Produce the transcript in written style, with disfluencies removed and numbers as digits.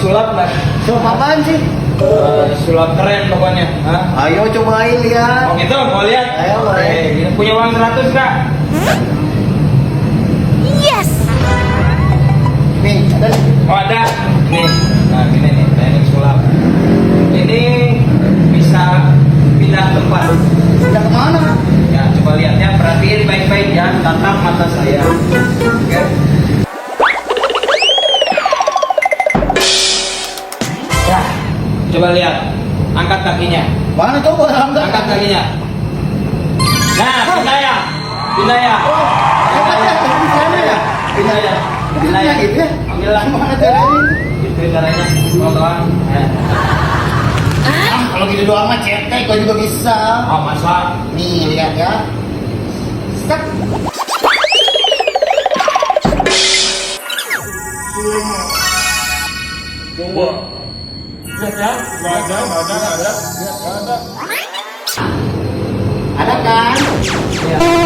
sulap nggak? Sulap apaan sih? Sulap keren pokoknya. Hah? Ayo cobain lihat. Oh gitu, mau lihat? Ayo, boleh. Oke, punya uang 100 kak? Yes. Nih, ada nih. Oh ada. Nih, nah gini nih, teknik sulap. Ini bisa pindah tempat. Udah kemana? Ya, coba lihat ya, perhatiin baik-baik ya, tatap mata saya. Oke. Ya, coba lihat, angkat kakinya. Mana coba angkat? Angkat kakinya. Nah, pindah ya, pindah ya. Hebat ya, di sana ya. Pindah ya, pindah ya. Gitu ya. Ambil lah. Gimana caranya? Itu caranya. Kawan-kawan. Kalau gitu doang mah cetek, kau juga bisa. Oh masa? Nih lihat ya. Stop. Coba. Lihat ya, nggak ada. Ada kan? Ya.